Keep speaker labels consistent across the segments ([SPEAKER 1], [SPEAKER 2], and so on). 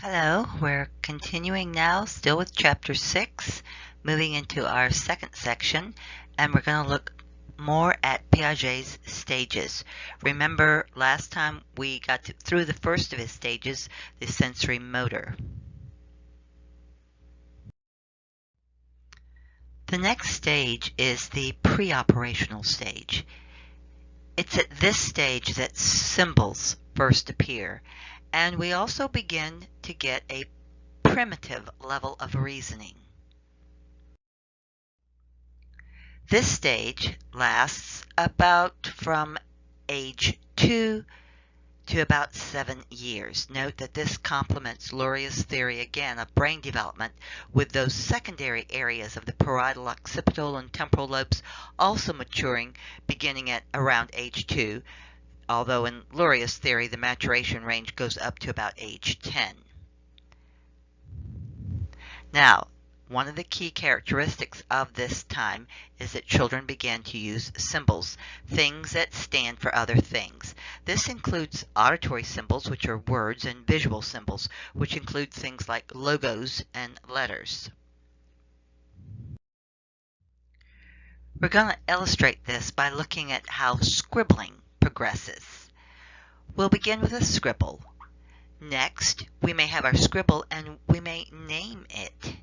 [SPEAKER 1] Hello, we're continuing now, still with Chapter 6, moving into our second section, and we're going to look more at Piaget's stages. Remember, last time we got through the first of his stages, the sensory motor. The next stage is the pre-operational stage. It's at this stage that symbols first appear, and we also begin to get a primitive level of reasoning. This stage lasts about from age 2 to about 7 years. Note that this complements Luria's theory again of brain development, with those secondary areas of the parietal, occipital, and temporal lobes also maturing beginning at around age 2, although in Luria's theory the maturation range goes up to about age 10. Now, one of the key characteristics of this time is that children begin to use symbols, things that stand for other things. This includes auditory symbols, which are words, and visual symbols, which include things like logos and letters. We're going to illustrate this by looking at how scribbling progresses. We'll begin with a scribble. Next, we may have our scribble and we may name it.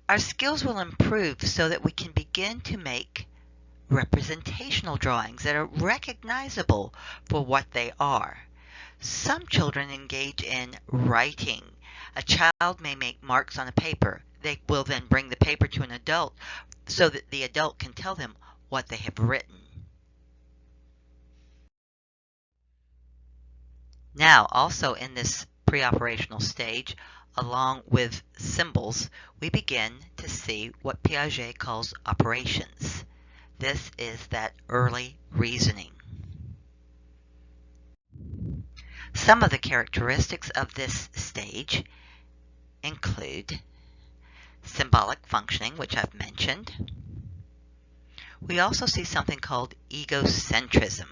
[SPEAKER 1] Our skills will improve so that we can begin to make representational drawings that are recognizable for what they are. Some children engage in writing. A child may make marks on a paper. They will then bring the paper to an adult so that the adult can tell them what they have written. Now, also in this pre-operational stage, along with symbols, we begin to see what Piaget calls operations. This is that early reasoning. Some of the characteristics of this stage include symbolic functioning, which I've mentioned. We also see something called egocentrism.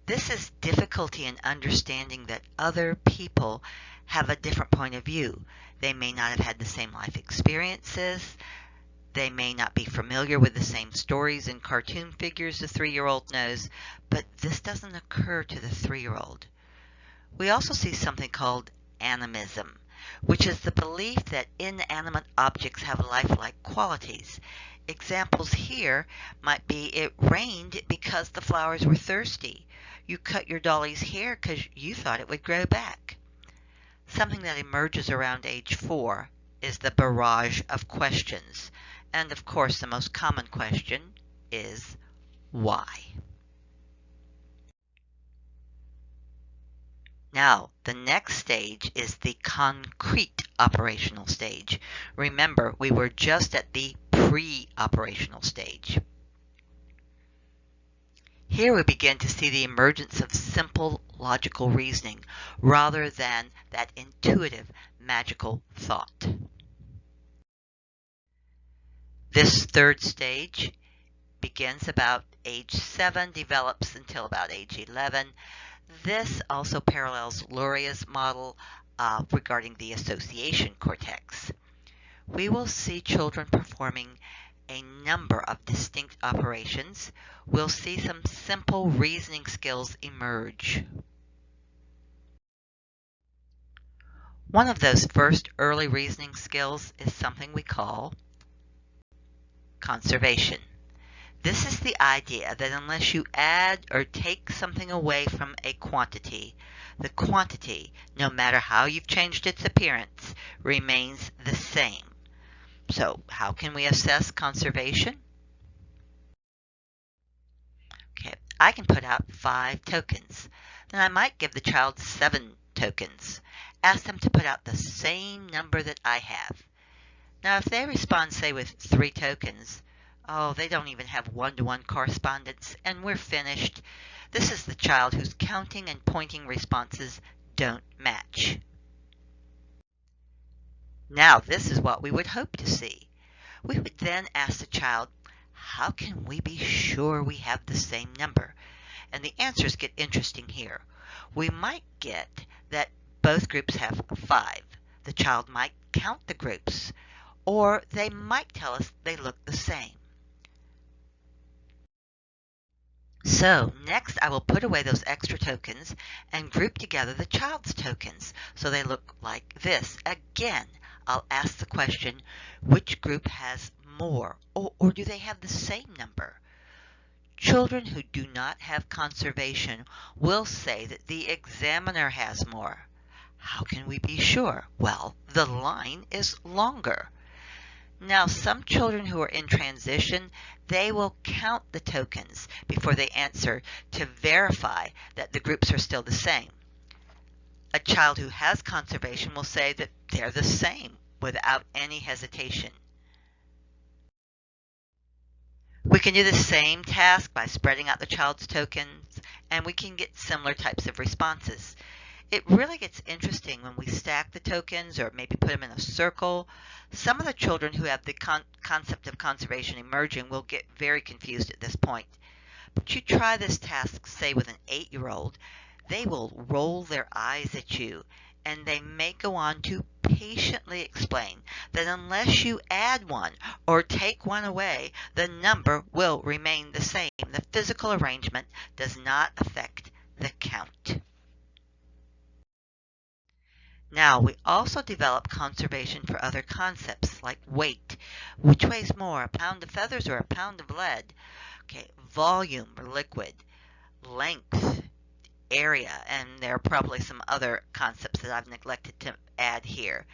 [SPEAKER 1] This is difficulty in understanding that other people have a different point of view. They may not have had the same life experiences. They may not be familiar with the same stories and cartoon figures the 3-year-old knows, but this doesn't occur to the 3-year-old. We also see something called animism, which is the belief that inanimate objects have lifelike qualities. Examples here might be it rained because the flowers were thirsty. You cut your dolly's hair because you thought it would grow back. Something that emerges around age 4 is the barrage of questions. And of course, the most common question is why? Now, the next stage is the concrete operational stage. Remember, we were just at the pre-operational stage. Here we begin to see the emergence of simple logical reasoning rather than that intuitive magical thought. This third stage begins about age 7, develops until about age 11. This also parallels Luria's model regarding the association cortex. We will see children performing a number of distinct operations. We'll see some simple reasoning skills emerge. One of those first early reasoning skills is something we call conservation. This is the idea that unless you add or take something away from a quantity, the quantity, no matter how you've changed its appearance, remains the same. So, how can we assess conservation? Okay, I can put out 5 tokens. Then I might give the child 7 tokens. Ask them to put out the same number that I have. Now, if they respond, say, with 3 tokens, they don't even have one-to-one correspondence, and we're finished. This is the child whose counting and pointing responses don't match. Now, this is what we would hope to see. We would then ask the child, how can we be sure we have the same number? And the answers get interesting here. We might get that both groups have 5. The child might count the groups, or they might tell us they look the same. So next I will put away those extra tokens and group together the child's tokens so they look like this. Again, I'll ask the question, which group has more, or do they have the same number? Children who do not have conservation will say that the examiner has more. How can we be sure? Well, the line is longer. Now, some children who are in transition, they will count the tokens before they answer to verify that the groups are still the same. A child who has conservation will say that they're the same without any hesitation. We can do the same task by spreading out the child's tokens, and we can get similar types of responses. It really gets interesting when we stack the tokens or maybe put them in a circle. Some of the children who have the concept of conservation emerging will get very confused at this point. But you try this task, say, with an 8-year-old, they will roll their eyes at you, and they may go on to patiently explain that unless you add one or take one away, the number will remain the same. The physical arrangement does not affect the count. Now, we also develop conservation for other concepts like weight. Which weighs more, a pound of feathers or a pound of lead? Okay, volume or liquid, length, area, and there are probably some other concepts that I've neglected to add here.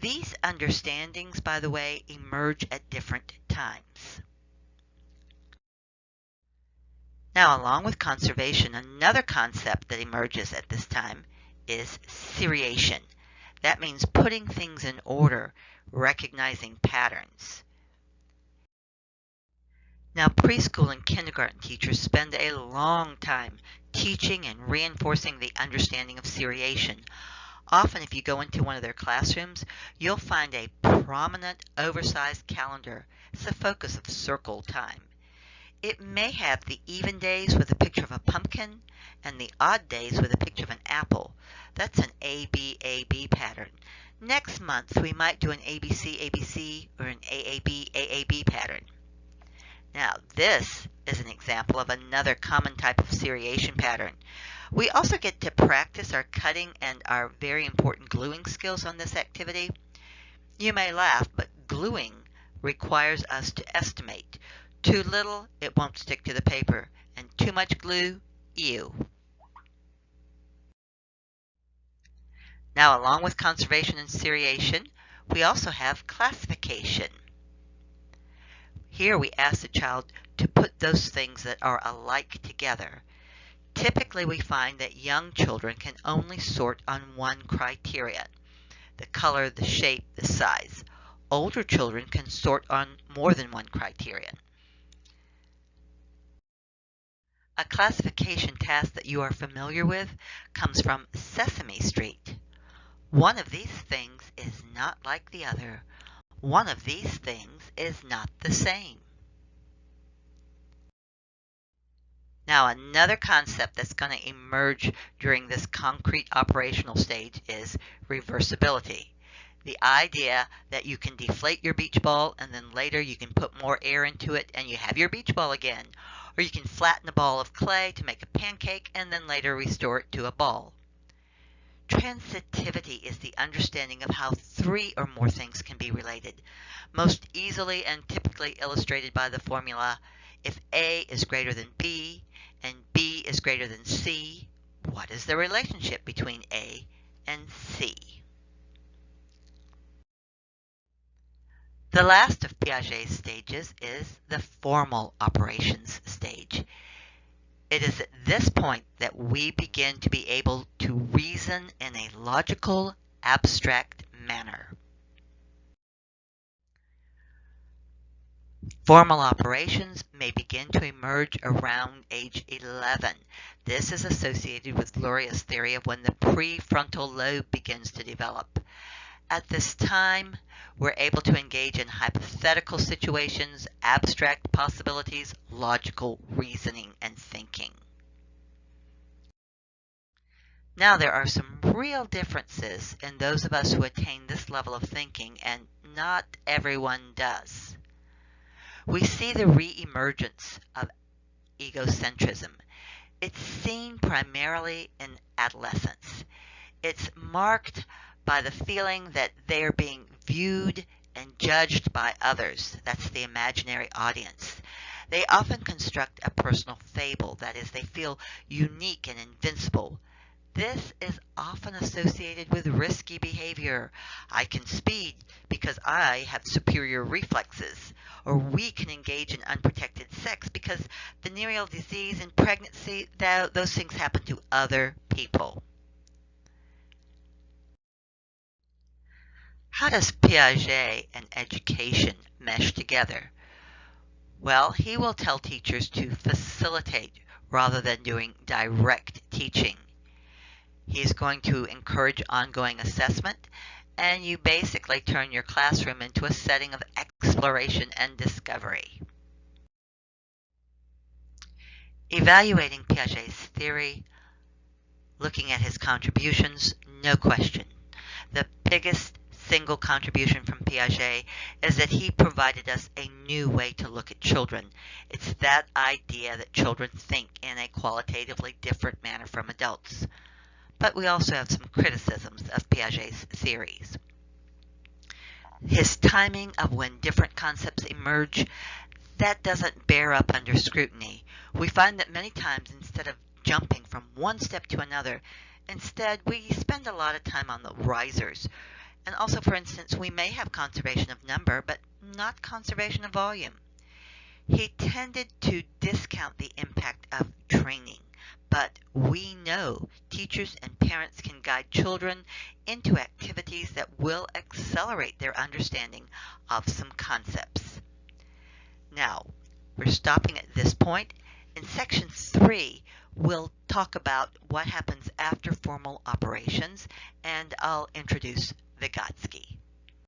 [SPEAKER 1] These understandings, by the way, emerge at different times. Now, along with conservation, another concept that emerges at this time is seriation. That means putting things in order, recognizing patterns. Now, preschool and kindergarten teachers spend a long time teaching and reinforcing the understanding of seriation. Often, if you go into one of their classrooms, you'll find a prominent, oversized calendar. It's the focus of circle time. It may have the even days with a picture of a pumpkin and the odd days with a picture of an apple. That's an ABAB pattern. Next month, we might do an ABC or an AAB pattern. Now, this is an example of another common type of seriation pattern. We also get to practice our cutting and our very important gluing skills on this activity. You may laugh, but gluing requires us to estimate. Too little, it won't stick to the paper, and too much glue, ew. Now, along with conservation and seriation, we also have classification. Here we ask the child to put those things that are alike together. Typically, we find that young children can only sort on one criterion: the color, the shape, the size. Older children can sort on more than one criterion. A classification task that you are familiar with comes from Sesame Street. One of these things is not like the other. One of these things is not the same. Now, another concept that's going to emerge during this concrete operational stage is reversibility. The idea that you can deflate your beach ball and then later you can put more air into it and you have your beach ball again. Or you can flatten a ball of clay to make a pancake and then later restore it to a ball. Transitivity is the understanding of how 3 or more things can be related, most easily and typically illustrated by the formula: if A is greater than B and B is greater than C, what is the relationship between A and C? The last of Piaget's stages is the formal operations stage. It is at this point that we begin to be able to reason in a logical, abstract manner. Formal operations may begin to emerge around age 11. This is associated with Luria's theory of when the prefrontal lobe begins to develop. At this time, we're able to engage in hypothetical situations, abstract possibilities, logical reasoning, and thinking. Now, there are some real differences in those of us who attain this level of thinking, and not everyone does. We see the re-emergence of egocentrism. It's seen primarily in adolescence. It's marked by the feeling that they are being viewed and judged by others. That's the imaginary audience. They often construct a personal fable, that is, they feel unique and invincible. This is often associated with risky behavior. I can speed because I have superior reflexes. Or we can engage in unprotected sex because venereal disease and pregnancy, those things happen to other people. How does Piaget and education mesh together? Well, he will tell teachers to facilitate rather than doing direct teaching. He's going to encourage ongoing assessment, and you basically turn your classroom into a setting of exploration and discovery. Evaluating Piaget's theory, looking at his contributions, no question. The biggest single contribution from Piaget is that he provided us a new way to look at children. It's that idea that children think in a qualitatively different manner from adults. But we also have some criticisms of Piaget's theories. His timing of when different concepts emerge, that doesn't bear up under scrutiny. We find that many times, instead of jumping from one step to another, instead we spend a lot of time on the risers. And also, for instance, we may have conservation of number, but not conservation of volume. He tended to discount the impact of training, but we know teachers and parents can guide children into activities that will accelerate their understanding of some concepts. Now, we're stopping at this point. In section 3, we'll talk about what happens after formal operations, and I'll introduce Vygotsky.